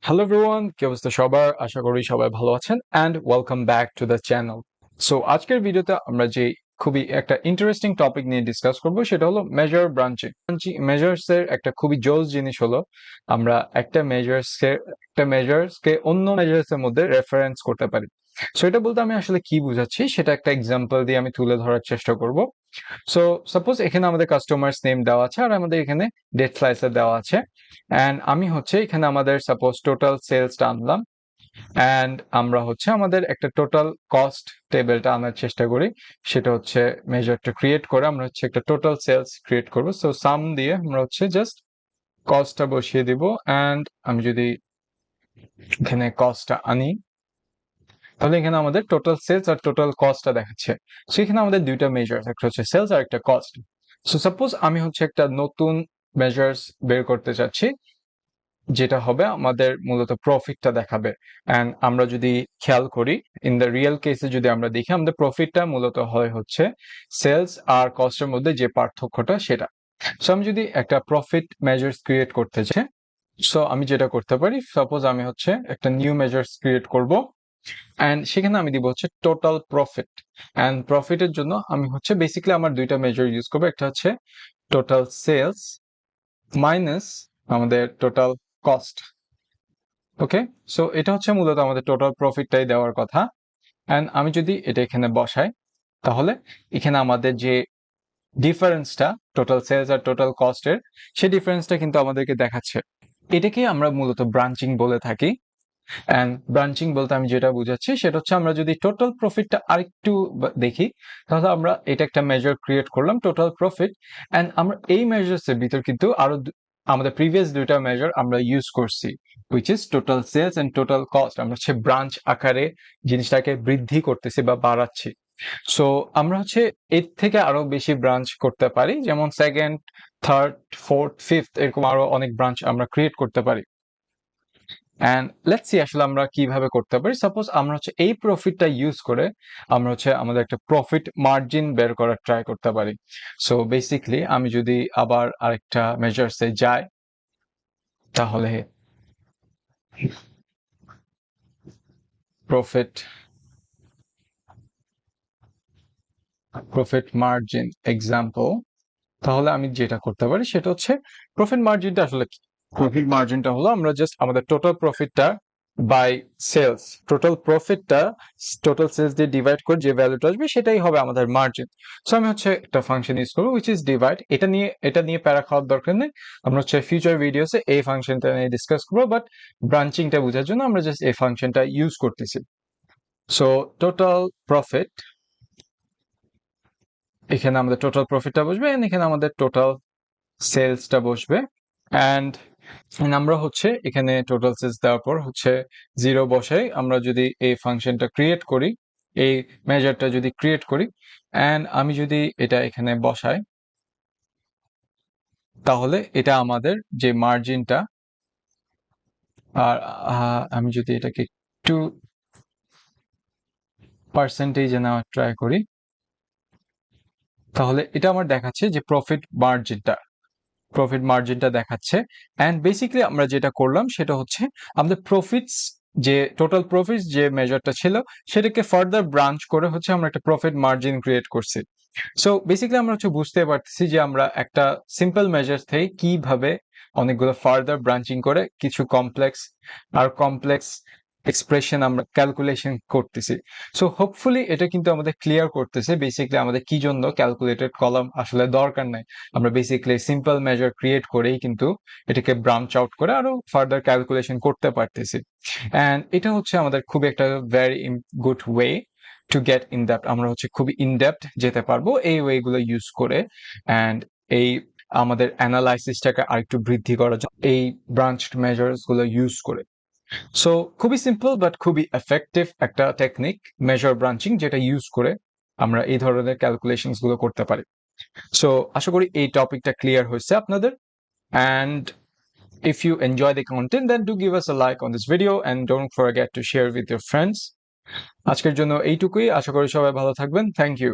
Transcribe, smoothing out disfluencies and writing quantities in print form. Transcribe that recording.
Hello everyone, কি অবস্থা সবার? আশা করি সবাই ভালো আছেন and welcome back to the channel. So আজকের ভিডিওতে আমরা যে খুবই একটা ইন্টারেস্টিং টপিক নিয়ে ডিসকাস করব সেটা হলো মেজার ব্রাঞ্চিং। মেজার্স এর একটা খুবই জোস জিনিস হলো আমরা একটা মেজার্সকে অন্য মেজার্স এর মধ্যে রেফারেন্স করতে পারি। সো এটা বলতে আমি আসলে কি বুঝাচ্ছি সেটা একটা এক্সাম্পল দিয়ে আমি তুলে ধরার চেষ্টা করব। সো সাপোজ এখানে আমাদের কাস্টমার্স নেম দেওয়া আছে আর আমাদের এখানে ডেট স্লাইসার দেওয়া আছে অ্যান্ড আমি হচ্ছে এখানে আমাদের সাপোজ টোটাল সেলসটা আনলাম অ্যান্ড আমরা হচ্ছে আমাদের একটা টোটাল কস্ট টেবিলটা আনার চেষ্টা করি। সেটা হচ্ছে মেজারটা ক্রিয়েট করে আমরা হচ্ছে একটা টোটাল সেলস ক্রিয়েট করব। সো সাম দিয়ে আমরা হচ্ছে জাস্ট কস্টটা বসিয়ে দিব অ্যান্ড আমি যদি এখানে কস্টটা আনি তাহলে এখানে আমাদের টোটাল সেলস আর টোটাল কস্টটা দেখাচ্ছে। সো এখানে আমাদের দুইটা মেজার্স, একটা হচ্ছে সেলস আর একটা কস্ট। সো সাপোজ আমি হচ্ছে একটা নতুন মেজার্স বের করতে চাচ্ছি যেটা হবে আমাদের মূলত প্রফিটটা দেখাবে। অ্যান্ড আমরা যদি খেয়াল করি ইন দ্য রিয়েল কেসে যদি আমরা দেখি আমাদের প্রফিটটা মূলত হয় হচ্ছে সেলস আর কস্টের মধ্যে যে পার্থক্যটা সেটা। সো আমি যদি একটা প্রফিট মেজার্স ক্রিয়েট করতে চাই, সো আমি যেটা করতে পারি, সাপোজ আমি হচ্ছে একটা নিউ মেজার্স ক্রিয়েট করব অ্যান্ড সেখানে আমি দিব হচ্ছে টোটাল প্রফিট। অ্যান্ড প্রফিটের জন্য আমি হচ্ছে বেসিক্যালি আমার দুইটা মেজার ইউজ করবো, একটা হচ্ছে টোটাল সেলস মাইনাস আমাদের টোটাল কস্ট। ওকে, সো এটা হচ্ছে মূলত আমাদের টোটাল প্রফিটটাই দেওয়ার কথা। অ্যান্ড আমি যদি এটা এখানে বসাই তাহলে এখানে আমাদের যে ডিফারেন্সটা টোটাল সেলস আর টোটাল কস্টের, সেই ডিফারেন্সটা কিন্তু আমাদেরকে দেখাচ্ছে। এটাকে আমরা মূলত ব্রাঞ্চিং বলে থাকি। অ্যান্ড ব্রাঞ্চিং বলতে আমি যেটা বুঝাচ্ছি সেটা হচ্ছে আমরা যদি টোটাল প্রফিটটা আরেকটু দেখি তাহলে আমরা এটা একটা মেজার ক্রিয়েট করলাম টোটাল প্রফিট অ্যান্ড আমরা এই মেজার্স এর ভিতর কিন্তু আরো আমাদের প্রিভিয়াস দুইটা মেজার আমরা ইউজ করছি, which is total sales and total cost. আমরা হচ্ছে ব্রাঞ্চ আকারে জিনিসটাকে বৃদ্ধি করতেছি বা বাড়াচ্ছি। সো আমরা হচ্ছে এর থেকে আরো বেশি ব্রাঞ্চ করতে পারি, যেমন সেকেন্ড, থার্ড, ফোর্থ, ফিফথ এরকম আরো অনেক ব্রাঞ্চ আমরা ক্রিয়েট করতে পারি। অ্যান্ড লেটস সি আসলে আমরা কিভাবে করতে পারি। সাপোজ আমরা হচ্ছে এই প্রফিটটা ইউজ করে আমরা হচ্ছে আমাদের একটা প্রফিট মার্জিন বের করার ট্রাই করতে পারি। সো বেসিকলি আমি যদি আবার আরেকটা মেজার্সে যাই তাহলে প্রফিট প্রফিট মার্জিন এক্সাম্পল, তাহলে আমি যেটা করতে পারি সেটা হচ্ছে প্রফিট মার্জিনটা আসলে কি? প্রফিট মার্জিনটা হলো আমরা জাস্ট আমাদের টোটাল প্রফিটটা বাই সেলস, টোটাল সেলস দিয়ে ডিভাইড করে যে ভ্যালুটা আসবে সেটাই হবে আমাদের মার্জিন। সো আমি হচ্ছে একটা ফাংশন ইউজ করবো উইচ ইজ ডিভাইড। এটা নিয়ে প্যারা খাওয়ার দরকার নেই, আমরা হচ্ছে ফিউচার ভিডিওসে এই ফাংশনটা নিয়ে ডিসকাস করবো, বাট ব্রাঞ্চিংটা বোঝার জন্য আমরা জাস্ট এই ফাংশনটা ইউজ করতেছি। সো টোটাল প্রফিট, এখানে আমাদের টোটাল প্রফিটটা বসবে এন্ড এখানে আমাদের টোটাল সেলসটা বসবে। অ্যান্ড আমরা হচ্ছে এখানে টোটাল সেলস দেওয়ার পর হচ্ছে 0 বসাই। আমরা যদি এই ফাংশনটা ক্রিয়েট করি, এই মেজারটা যদি ক্রিয়েট করি অ্যান্ড আমি যদি এটা এখানে বসাই তাহলে এটা আমাদের যে মার্জিনটা, আর আমি যদি এটাকে একটু পার্সেন্টেজে নেওয়ার ট্রাই করি তাহলে এটা আমার দেখাচ্ছে যে প্রফিট মার্জিনটা দেখাচ্ছে। অ্যান্ড বেসিক্যালি আমরা যেটা করলাম সেটা হচ্ছে আমাদের টোটাল প্রফিটস যে মেজারটা ছিল সেটাকে ফার্দার ব্রাঞ্চ করে হচ্ছে আমরা একটা প্রফিট মার্জিন ক্রিয়েট করছি। সো বেসিক্যালি আমরা হচ্ছে বুঝতে পারতেছি যে আমরা একটা সিম্পল মেজার থেকে কিভাবে অনেকগুলো ফার্দার ব্রাঞ্চিং করে কিছু কমপ্লেক্স এক্সপ্রেশন আমরা ক্যালকুলেশন করতেছি। সো হোপফুলি এটা কিন্তু আমাদের ক্লিয়ার করতেছে বেসিক্যালি আমাদের কি জন্য ক্যালকুলেটেড কলাম আসলে দরকার নাই। আমরা বেসিক্যালি সিম্পল মেজার ক্রিয়েট করেই কিন্তু এটাকে ব্রাঞ্চ আউট করে আরো ফার্দার ক্যালকুলেশন করতে পারতেছি। অ্যান্ড এটা হচ্ছে আমাদের খুব একটা very good way to get in depth. আমরা হচ্ছে খুবই ইন ডেপথ যেতে পারবো এই ওয়েগুলো ইউজ করে অ্যান্ড এই আমাদের অ্যানালাইসিসটাকে আরেকটু বৃদ্ধি করার জন্য এই ব্রাঞ্চড মেজার্স গুলো ইউজ করে। সো খুবই সিম্পল বাট খুবই এফেক্টিভ একটা টেকনিক মেজার ব্রাঞ্চিং, যেটা ইউজ করে আমরা এই ধরনের ক্যালকুলেশনস গুলো করতে পারি। সো আশা করি এই টপিকটা ক্লিয়ার হয়েছে আপনাদের। And if you enjoy the content, then do give us a like on this video and don't forget to share with your friends. আজকের জন্য এইটুকুই, আশা করি সবাই ভালো থাকবেন। Thank you.